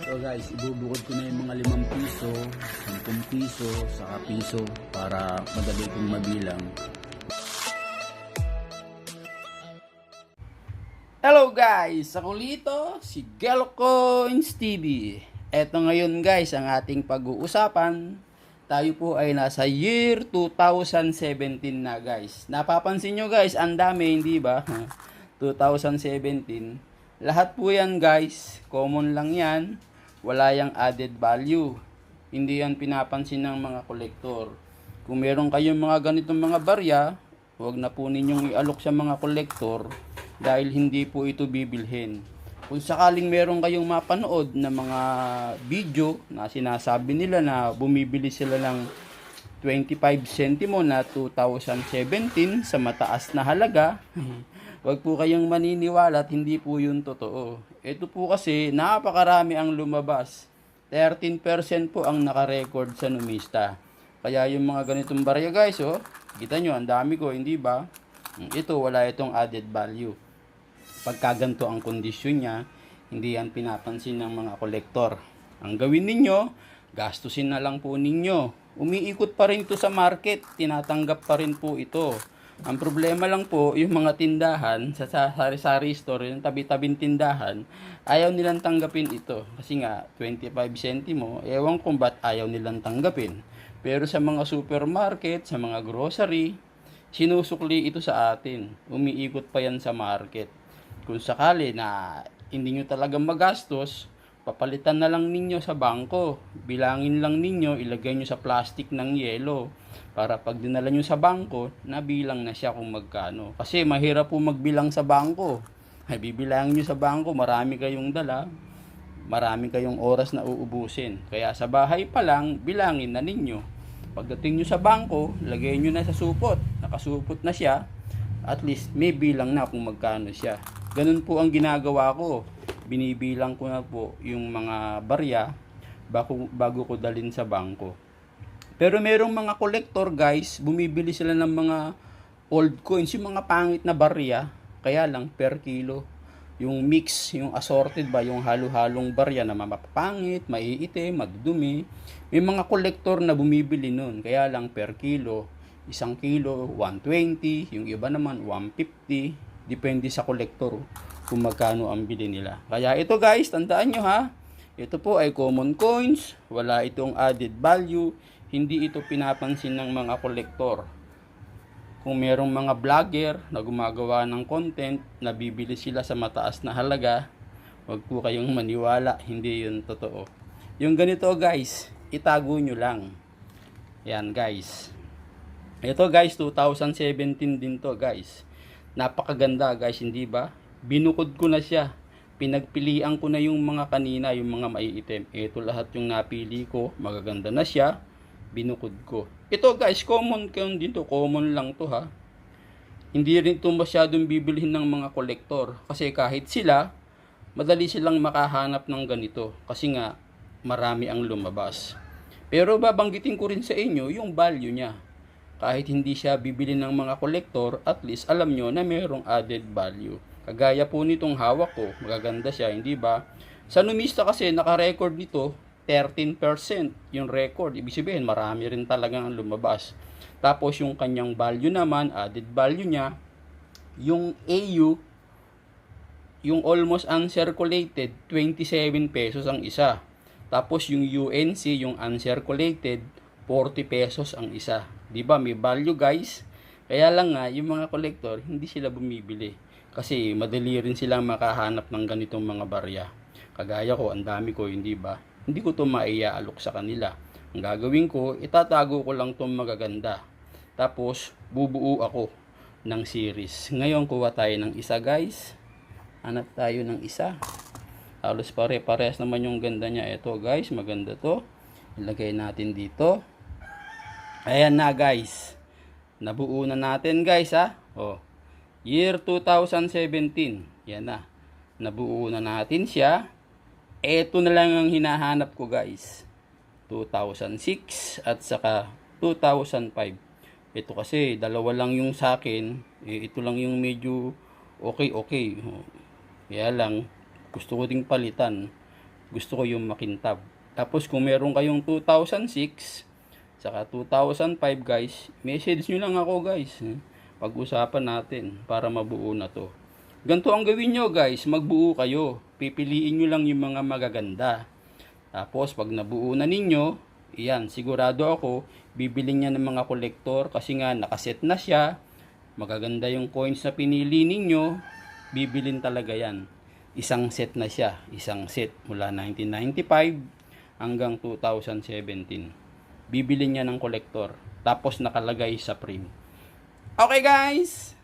So guys, ibubukod ko na yung mga 5 piso, 10 piso, saka piso para madali kong mabilang. Hello guys! Ako Lito, si Gelcoins TV. Eto ngayon guys, ang ating pag-uusapan. Tayo po ay nasa year 2017 na guys. Napapansin nyo guys, ang dami, hindi ba? 2017. Lahat po yan guys, common lang yan. Wala yang added value. Hindi yan pinapansin ng mga kolektor. Kung meron kayong mga ganitong mga barya, huwag na po ninyong ialok sa mga kolektor dahil hindi po ito bibilhin. Kung sakaling meron kayong mapanood na mga video na sinasabi nila na bumibili sila ng 25 centimo na 2017 sa mataas na halaga, wag po kayong maniniwala at hindi po yun totoo. Ito po kasi napakarami ang lumabas. 13% po ang naka-record sa numista. Kaya yung mga ganitong barya guys, oh, kita nyo, ang dami ko, hindi ba? Ito, wala itong added value. Pagka ganito ang kondisyon niya, hindi yan pinapansin ng mga kolektor. Ang gawin ninyo, gastusin na lang po ninyo. Umiikot pa rin ito sa market, tinatanggap pa rin po ito. Ang problema lang po, yung mga tindahan sa sari-sari store, yung tabi-tabing tindahan, ayaw nilang tanggapin ito. Kasi nga, 25 centimo, ewan kung ba't ayaw nilang tanggapin. Pero sa mga supermarket, sa mga grocery, sinusukli ito sa atin. Umiikot pa yan sa market. Kung sakali na hindi nyo talaga magastos, papalitan na lang ninyo sa bangko. Bilangin lang ninyo, ilagay nyo sa plastic ng yelo. Para pag dinala nyo sa bangko, nabilang na siya kung magkano. Kasi mahirap po magbilang sa bangko. Ay, bibilangin nyo sa bangko, marami kayong dala, marami kayong oras na uubusin. Kaya sa bahay pa lang, bilangin na ninyo. Pagdating nyo sa bangko, lagay nyo na sa supot. Nakasupot na siya, at least may bilang na kung magkano siya. Ganun po ang ginagawa ko. Binibilang ko na po yung mga barya bago ko dalhin sa bangko. Pero merong mga collector guys, bumibili sila ng mga old coins, yung mga pangit na barya, kaya lang per kilo. Yung mix, yung assorted ba, yung halo-halong barya na mapapangit, maiitim, magdumi. May mga collector na bumibili nun, kaya lang per kilo. 1 kilo, 120, yung iba naman 150. Depende sa kolektor kung magkano ang bili nila. Kaya ito guys, tandaan nyo ha. Ito po ay common coins. Wala itong added value. Hindi ito pinapansin ng mga kolektor. Kung merong mga vlogger na gumagawa ng content, na bibili sila sa mataas na halaga, wag po kayong maniwala. Hindi yun totoo. Yung ganito guys, itago nyo lang. Yan guys. Ito guys, 2017 din to guys. Napakaganda guys, hindi ba? Binukod ko na siya. Pinagpilian ko na yung mga kanina, yung mga maiitim. Ito lahat yung napili ko. Magaganda na siya. Binukod ko. Ito guys, common count din to. Common lang to ha. Hindi rin ito masyadong bibilhin ng mga kolektor. Kasi kahit sila, madali silang makahanap ng ganito. Kasi nga, marami ang lumabas. Pero babanggitin ko rin sa inyo yung value niya. Kahit hindi siya bibili ng mga kolektor, at least alam nyo na mayroong added value. Kagaya po nitong hawak ko, magaganda siya, hindi ba? Sa numista kasi, naka-record nito, 13% yung record. Ibig sabihin, marami rin talagang lumabas. Tapos yung kanyang value naman, added value niya, yung AU, yung almost uncirculated, 27 pesos ang isa. Tapos yung UNC, yung uncirculated, 40 pesos ang isa. Diba? May value guys. Kaya lang nga, yung mga kolektor, hindi sila bumibili. Kasi madali rin silang makahanap ng ganitong mga barya. Kagaya ko, ang dami ko, hindi ba? Hindi ko ito maiaalok sa kanila. Ang gagawin ko, itatago ko lang itong magaganda. Tapos, bubuo ako ng series. Ngayon, kuha tayo ng isa guys. Hanap tayo ng isa. Halos pare-parehas naman yung ganda niya. Ito guys, maganda to. Ilagay natin dito. Ayan na guys. Nabuo na natin guys ha. Oh. Year 2017. Yan na. Nabuo na natin siya. Ito na lang ang hinahanap ko guys. 2006 at saka 2005. Ito kasi dalawa lang yung sa akin. Ito lang yung medyo okay. Kaya lang gusto ko ding palitan. Gusto ko yung makintab. Tapos kung meron kayong 2006, saka 2005 guys, message nyo lang ako guys. Pag-usapan natin para mabuo na to. Ganito ang gawin nyo guys, magbuo kayo. Pipiliin nyo lang yung mga magaganda. Tapos pag nabuo na ninyo, iyan, sigurado ako, bibiling niya ng mga kolektor kasi nga nakaset na siya. Magaganda yung coins na pinili ninyo, bibilin talaga yan. Isang set na siya, isang set mula 1995 hanggang 2017. Bibilin niya ng kolektor, tapos nakalagay sa frame. Okay guys!